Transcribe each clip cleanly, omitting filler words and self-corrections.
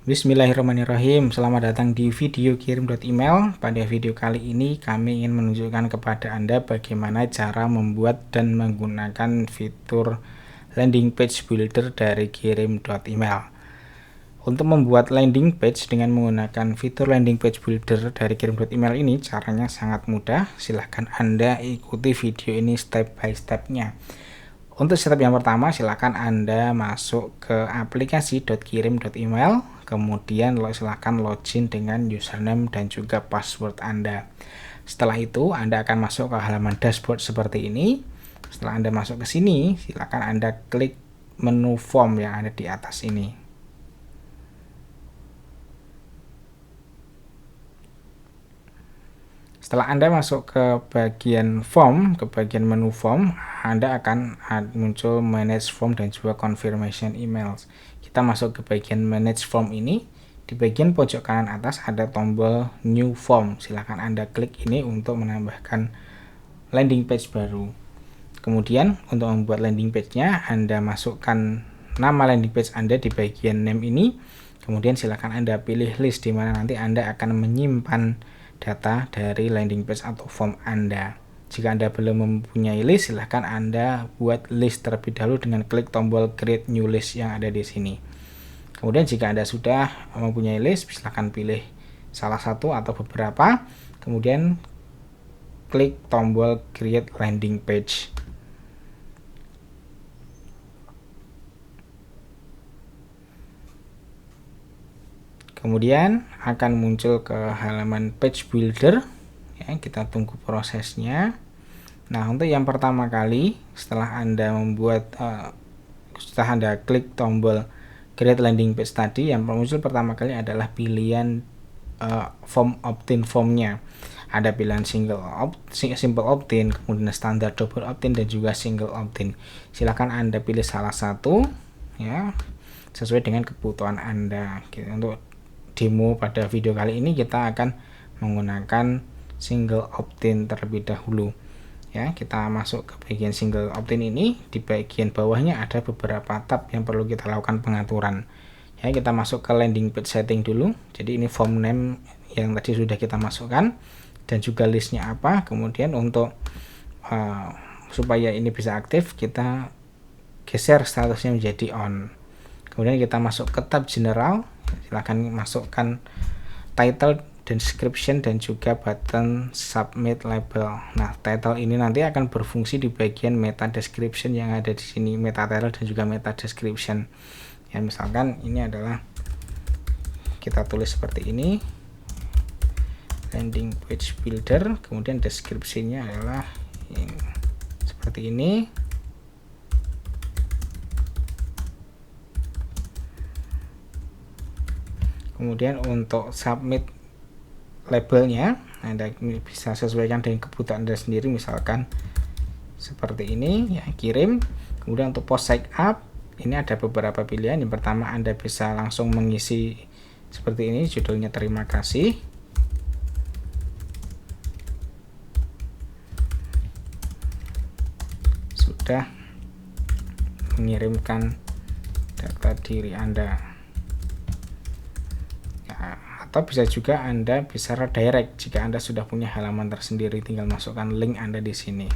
Bismillahirrahmanirrahim. Selamat datang di video kirim.email. Pada video kali ini kami ingin menunjukkan kepada Anda bagaimana cara membuat dan menggunakan fitur landing page builder dari kirim.email. Untuk membuat landing page dengan menggunakan fitur landing page builder dari kirim.email ini caranya sangat mudah. Silahkan Anda ikuti video ini step by step-nya. Untuk step yang pertama, silakan Anda masuk ke aplikasi.kirim.email, kemudian silakan login dengan username dan juga password Anda. Setelah itu, Anda akan masuk ke halaman dashboard seperti ini. Setelah Anda masuk ke sini, silakan Anda klik menu form yang ada di atas ini. Setelah Anda masuk ke bagian form, ke bagian menu form, Anda akan muncul manage form dan juga confirmation emails. Kita masuk ke bagian manage form ini. Di bagian pojok kanan atas ada tombol new form. Silakan Anda klik ini untuk menambahkan landing page baru. Kemudian untuk membuat landing page-nya, Anda masukkan nama landing page Anda di bagian name ini. Kemudian silakan Anda pilih list di mana nanti Anda akan menyimpan data dari landing page atau form Anda. Jika Anda belum mempunyai list, silahkan Anda buat list terlebih dahulu dengan klik tombol create new list yang ada di sini. Kemudian jika Anda sudah mempunyai list, silahkan pilih salah satu atau beberapa, kemudian klik tombol create landing page. Kemudian akan muncul ke halaman page builder, ya, kita tunggu prosesnya. Nah, untuk yang pertama kali setelah Anda setelah Anda klik tombol create landing page tadi, yang muncul pertama kali adalah pilihan form opt-in formnya. Ada pilihan simple opt-in, kemudian standar double opt-in dan juga single opt-in. Silakan Anda pilih salah satu, ya, sesuai dengan kebutuhan Anda. Untuk demo pada video kali ini kita akan menggunakan single opt-in terlebih dahulu. Ya, kita masuk ke bagian single opt-in ini. Di bagian bawahnya ada beberapa tab yang perlu kita lakukan pengaturan. Ya, kita masuk ke landing page setting dulu. Jadi ini form name yang tadi sudah kita masukkan dan juga listnya apa. Kemudian untuk supaya ini bisa aktif, kita geser statusnya menjadi on. Kemudian kita masuk ke tab general. Silakan masukkan title, description dan juga button submit label. Nah, title ini nanti akan berfungsi di bagian meta description yang ada di sini, meta title dan juga meta description. Ya, misalkan ini adalah kita tulis seperti ini, landing page builder, kemudian deskripsinya adalah seperti ini. Kemudian untuk submit labelnya, Anda bisa sesuaikan dengan kebutuhan Anda sendiri, misalkan seperti ini, ya, kirim. Kemudian untuk post sign up, ini ada beberapa pilihan. Yang pertama, Anda bisa langsung mengisi seperti ini, judulnya terima kasih. Sudah mengirimkan data diri Anda. Atau bisa juga Anda bisa redirect jika Anda sudah punya halaman tersendiri, tinggal masukkan link Anda di sini.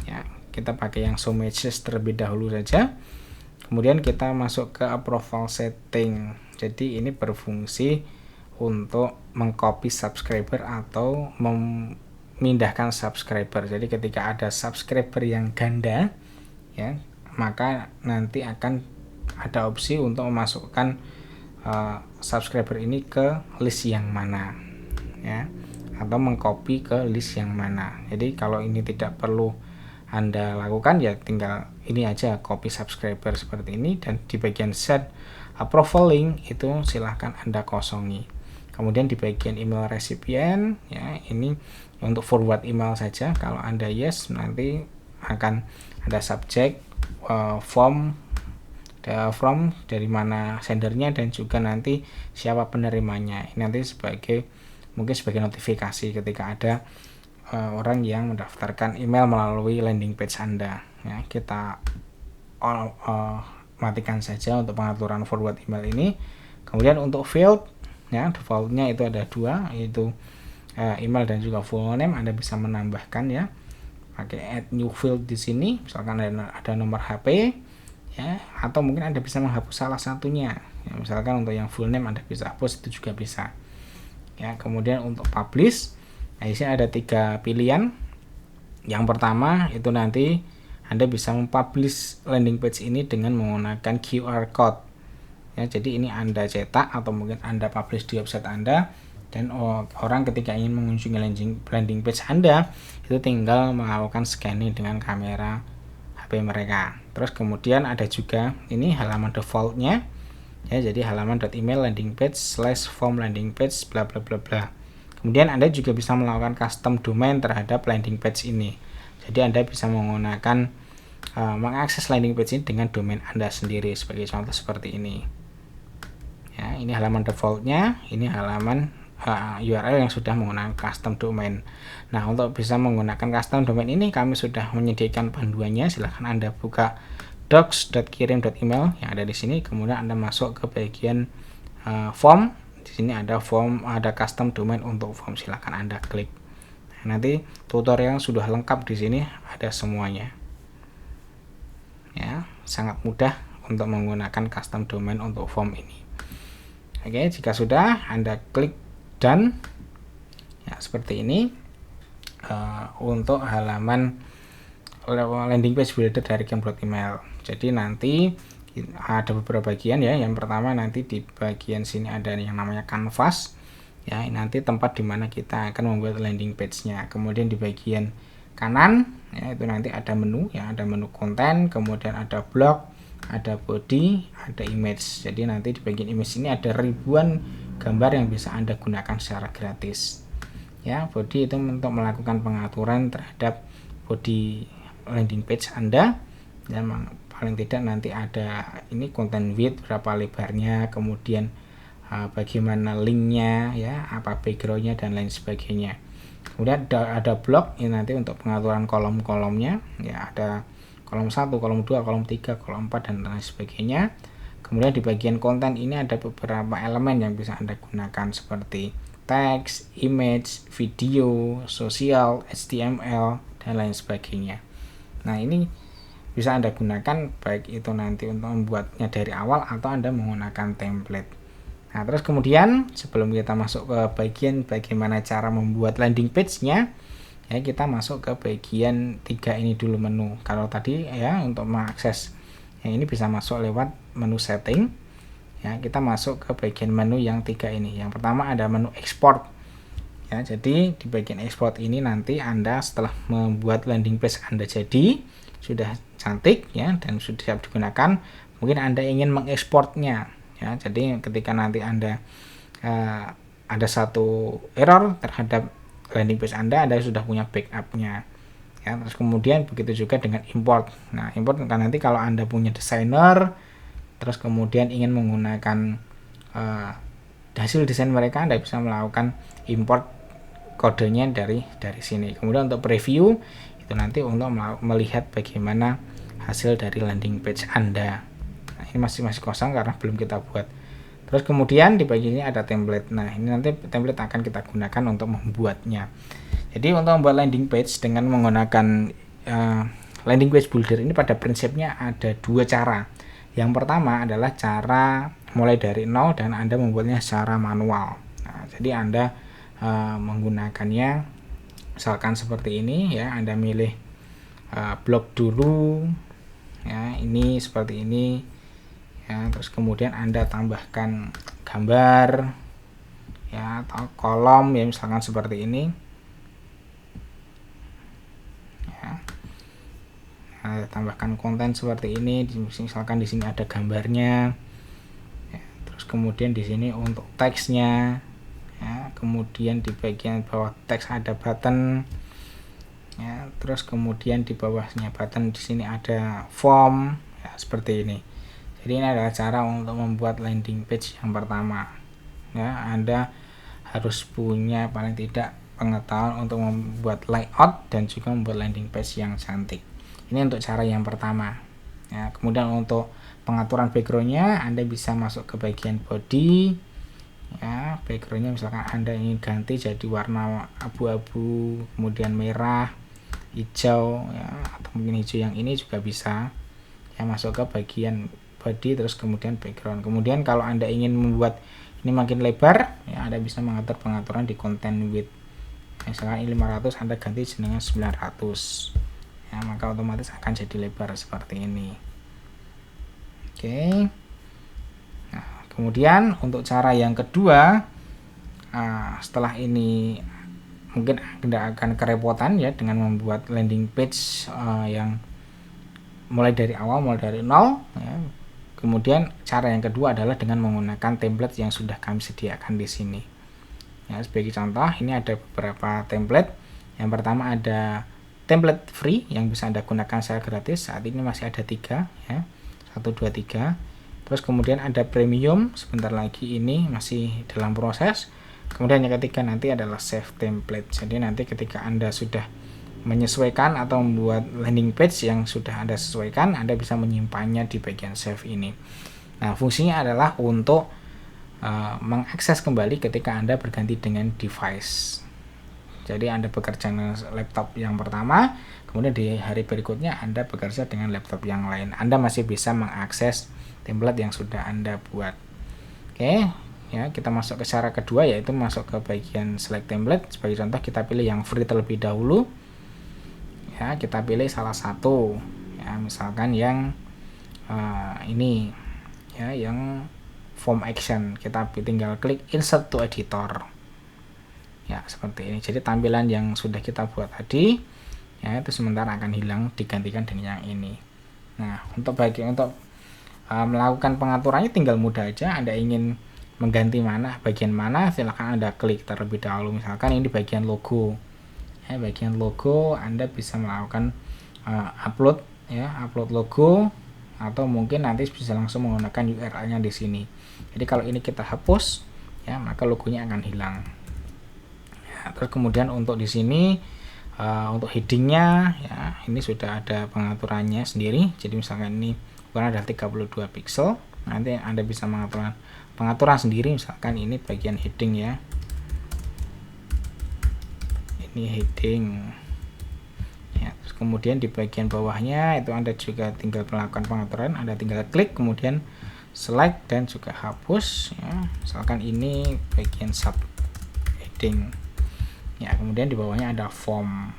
Ya, kita pakai yang show messages terlebih dahulu saja. Kemudian kita masuk ke approval setting. Jadi ini berfungsi untuk mengcopy subscriber atau memindahkan subscriber. Jadi ketika ada subscriber yang ganda, ya, maka nanti akan ada opsi untuk memasukkan subscriber ini ke list yang mana, ya, atau mengcopy ke list yang mana. Jadi kalau ini tidak perlu Anda lakukan, ya tinggal ini aja, copy subscriber seperti ini, dan di bagian set approval link itu silahkan Anda kosongi. Kemudian di bagian email recipient, ya, ini untuk forward email saja. Kalau Anda yes, nanti akan ada subject form from dari mana sendernya dan juga nanti siapa penerimanya. Ini nanti mungkin sebagai notifikasi ketika ada orang yang mendaftarkan email melalui landing page Anda. Ya, kita matikan saja untuk pengaturan forward email ini. Kemudian untuk field, ya defaultnya itu ada 2, yaitu email dan juga full name. Anda bisa menambahkan ya pakai add new field di sini, misalkan ada nomor HP ya, atau mungkin Anda bisa menghapus salah satunya ya, misalkan untuk yang full name Anda bisa hapus, itu juga bisa ya. Kemudian untuk publish, nah di sini ada 3 pilihan. Yang pertama itu nanti Anda bisa mempublish landing page ini dengan menggunakan QR code ya. Jadi ini Anda cetak atau mungkin Anda publish di website Anda, dan orang ketika ingin mengunjungi landing page Anda itu tinggal melakukan scanning dengan kamera HP mereka. Terus kemudian ada juga ini halaman defaultnya ya, jadi halaman.email landing page /form landing page bla bla bla bla. Kemudian Anda juga bisa melakukan custom domain terhadap landing page ini. Jadi Anda bisa menggunakan mengakses landing page ini dengan domain Anda sendiri, sebagai contoh seperti ini ya. Ini halaman defaultnya, ini halaman URL yang sudah menggunakan custom domain. Nah, untuk bisa menggunakan custom domain ini kami sudah menyediakan panduannya. Silahkan Anda buka docs.kirim.email yang ada di sini, kemudian Anda masuk ke bagian form. Di sini ada form, ada custom domain untuk form, silahkan Anda klik. Nah, nanti tutorial sudah lengkap di sini, ada semuanya ya. Sangat mudah untuk menggunakan custom domain untuk form ini. Oke, jika sudah Anda klik dan ya seperti ini untuk halaman landing page builder dari Kirim.email. Jadi nanti ada beberapa bagian ya. Yang pertama nanti di bagian sini ada yang namanya canvas ya, nanti tempat dimana kita akan membuat landing page-nya. Kemudian di bagian kanan ya, itu nanti ada menu ya, ada menu konten, kemudian ada blog, ada body, ada image. Jadi nanti di bagian image ini ada ribuan gambar yang bisa Anda gunakan secara gratis ya. Body itu untuk melakukan pengaturan terhadap body landing page Anda ya, paling tidak nanti ada ini content width berapa lebarnya, kemudian bagaimana linknya ya, apa backgroundnya dan lain sebagainya. Kemudian ada blog ini nanti untuk pengaturan kolom-kolomnya ya, ada kolom 1, kolom 2, kolom 3, kolom 4 dan lain sebagainya. Kemudian di bagian konten ini ada beberapa elemen yang bisa Anda gunakan seperti teks, image, video, sosial, HTML dan lain sebagainya. Nah, ini bisa Anda gunakan baik itu nanti untuk membuatnya dari awal atau Anda menggunakan template. Nah, terus kemudian sebelum kita masuk ke bagian bagaimana cara membuat landing page-nya ya, kita masuk ke bagian 3 ini dulu, menu. Kalau tadi ya untuk mengakses yang ini bisa masuk lewat menu setting ya, kita masuk ke bagian menu yang 3 ini. Yang pertama ada menu export ya. Jadi di bagian export ini nanti Anda setelah membuat landing page Anda jadi sudah cantik ya dan sudah siap digunakan, mungkin Anda ingin mengekspornya ya. Jadi ketika nanti Anda ada satu error terhadap landing page Anda sudah punya backupnya ya. Terus kemudian begitu juga dengan import. Nah, import kan nanti kalau Anda punya desainer terus kemudian ingin menggunakan hasil desain mereka, Anda bisa melakukan import kodenya dari sini. Kemudian untuk preview itu nanti untuk melihat bagaimana hasil dari landing page Anda. Nah, ini masih kosong karena belum kita buat. Terus kemudian di bagian ini ada template. Nah, ini nanti template akan kita gunakan untuk membuatnya. Jadi untuk membuat landing page dengan menggunakan landing page builder ini pada prinsipnya ada 2 cara. Yang pertama adalah cara mulai dari nol dan Anda membuatnya secara manual. Nah, jadi Anda menggunakannya misalkan seperti ini ya, Anda milih blog dulu ya, ini seperti ini ya, terus kemudian Anda tambahkan gambar ya atau kolom ya, misalkan seperti ini ya. Nah, tambahkan konten seperti ini, misalkan di sini ada gambarnya ya, terus kemudian di sini untuk teksnya ya, kemudian di bagian bawah teks ada button ya, terus kemudian di bawahnya button di sini ada form ya, seperti ini. Jadi ini adalah cara untuk membuat landing page yang pertama ya. Anda harus punya paling tidak pengetahuan untuk membuat layout dan juga membuat landing page yang cantik. Ini untuk cara yang pertama ya. Kemudian untuk pengaturan backgroundnya, Anda bisa masuk ke bagian body ya. Backgroundnya misalkan Anda ingin ganti jadi warna abu-abu, kemudian merah, hijau ya, atau mungkin hijau yang ini juga bisa ya. Masuk ke bagian body, terus kemudian background. Kemudian kalau Anda ingin membuat ini makin lebar ya, Anda bisa mengatur pengaturan di content width. Misalkan ini 500, Anda ganti dengan 900 ya, maka otomatis akan jadi lebar seperti ini. Oke. Nah, kemudian untuk cara yang kedua, setelah ini mungkin Anda akan kerepotan ya dengan membuat landing page yang mulai dari awal, mulai dari nol ya. Kemudian cara yang kedua adalah dengan menggunakan template yang sudah kami sediakan di sini. Ya, sebagai contoh, ini ada beberapa template. Yang pertama ada template free yang bisa Anda gunakan secara gratis. Saat ini masih ada 3 ya. 1 2 3. Terus kemudian ada premium, sebentar lagi ini masih dalam proses. Kemudian yang ketiga nanti adalah save template. Jadi nanti ketika Anda sudah menyesuaikan atau membuat landing page yang sudah Anda sesuaikan, Anda bisa menyimpannya di bagian save ini. Nah, fungsinya adalah untuk mengakses kembali ketika Anda berganti dengan device. Jadi Anda bekerja dengan laptop yang pertama, kemudian di hari berikutnya Anda bekerja dengan laptop yang lain. Anda masih bisa mengakses template yang sudah Anda buat. Oke, ya, kita masuk ke cara kedua, yaitu masuk ke bagian select template. Sebagai contoh, kita pilih yang free terlebih dahulu. Ya, kita pilih salah satu. Ya, misalkan yang ini ya, yang form action. Kita tinggal klik insert to editor. Ya, seperti ini. Jadi tampilan yang sudah kita buat tadi ya, itu sementara akan hilang, digantikan dengan yang ini. Nah, untuk melakukan pengaturannya tinggal mudah aja. Anda ingin mengganti bagian mana, silakan Anda klik terlebih dahulu. Misalkan ini bagian logo. Ya, bagian logo Anda bisa melakukan upload ya, upload logo, atau mungkin nanti bisa langsung menggunakan URL-nya di sini. Jadi kalau ini kita hapus ya, maka logonya akan hilang. Terus kemudian untuk di sini untuk headingnya ya, ini sudah ada pengaturannya sendiri. Jadi misalkan ini ukuran adalah 32 pixel, nanti Anda bisa mengatur pengaturan sendiri. Misalkan ini bagian heading ya, ini heading ya. Terus kemudian di bagian bawahnya itu Anda juga tinggal melakukan pengaturan. Anda tinggal klik, kemudian select dan juga hapus ya. Misalkan ini bagian sub heading ya, kemudian di bawahnya ada form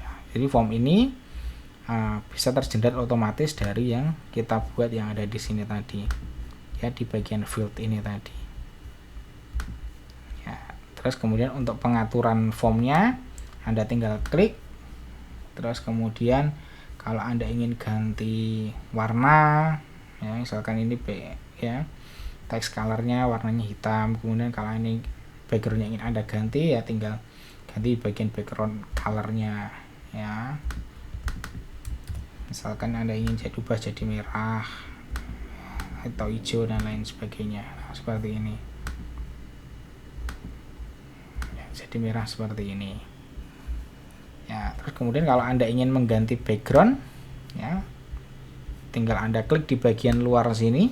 ya. Jadi form ini bisa tergenerate otomatis dari yang kita buat yang ada di sini tadi ya, di bagian field ini tadi ya. Terus kemudian untuk pengaturan formnya Anda tinggal klik. Terus kemudian kalau Anda ingin ganti warna ya, misalkan ini ya, text colornya warnanya hitam. Kemudian kalau ini backgroundnya ingin Anda ganti ya, tinggal ganti bagian background colornya ya. Misalkan Anda ingin ubah jadi merah atau hijau dan lain sebagainya. Nah, seperti ini ya, jadi merah seperti ini ya. Terus kemudian kalau Anda ingin mengganti background ya, tinggal Anda klik di bagian luar sini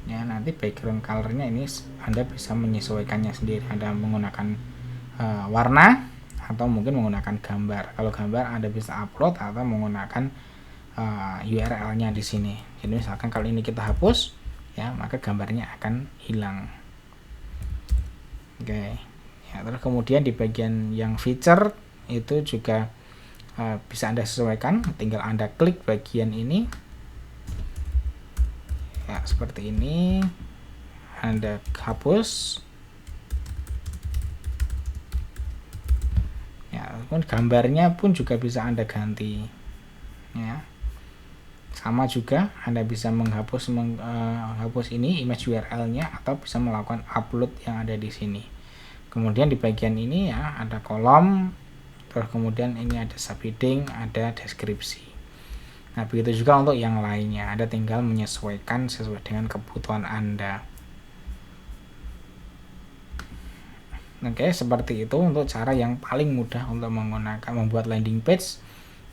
ya. Nanti background colornya ini Anda bisa menyesuaikannya sendiri. Anda menggunakan warna atau mungkin menggunakan gambar. Kalau gambar Anda bisa upload atau menggunakan URL-nya di sini. Jadi misalkan kalau ini kita hapus ya, maka gambarnya akan hilang. Oke ya. Terus kemudian di bagian yang feature itu juga bisa Anda sesuaikan. Tinggal Anda klik bagian ini ya, seperti ini. Anda hapus ya, gambarnya pun juga bisa Anda ganti ya. Sama juga Anda bisa menghapus ini image URL-nya, atau bisa melakukan upload yang ada di sini. Kemudian di bagian ini ya, ada kolom, terus kemudian ini ada subheading, ada deskripsi. Nah, begitu juga untuk yang lainnya. Anda tinggal menyesuaikan sesuai dengan kebutuhan Anda. Oke, seperti itu untuk cara yang paling mudah untuk membuat landing page.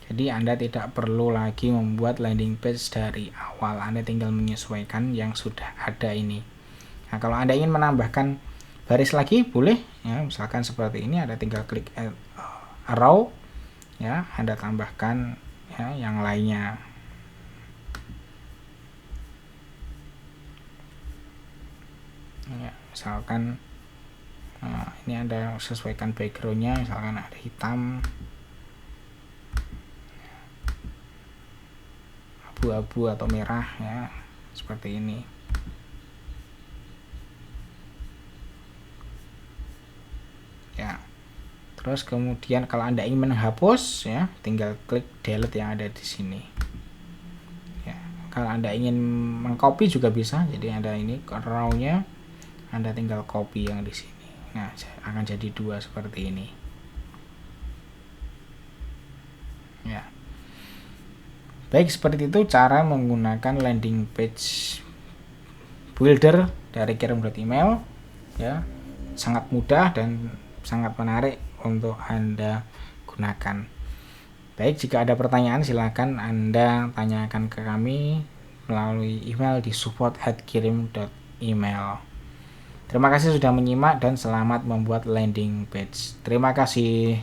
Jadi Anda tidak perlu lagi membuat landing page dari awal, Anda tinggal menyesuaikan yang sudah ada ini. Nah, kalau Anda ingin menambahkan baris lagi boleh ya, misalkan seperti ini, Anda tinggal klik arrow ya, Anda tambahkan ya yang lainnya. Ya, misalkan ini Anda sesuaikan backgroundnya, misalkan ada hitam, abu-abu atau merah ya, seperti ini. Ya, terus kemudian kalau Anda ingin menghapus ya, tinggal klik delete yang ada di sini. Ya, kalau Anda ingin mengcopy juga bisa, jadi ada ini row-nya, Anda tinggal copy yang di sini. Nah, akan jadi dua seperti ini. Ya. Baik, seperti itu cara menggunakan landing page builder dari kirim.email ya. Sangat mudah dan sangat menarik untuk Anda gunakan. Baik, jika ada pertanyaan silakan Anda tanyakan ke kami melalui email di support@kirim.email. Terima kasih sudah menyimak dan selamat membuat landing page. Terima kasih.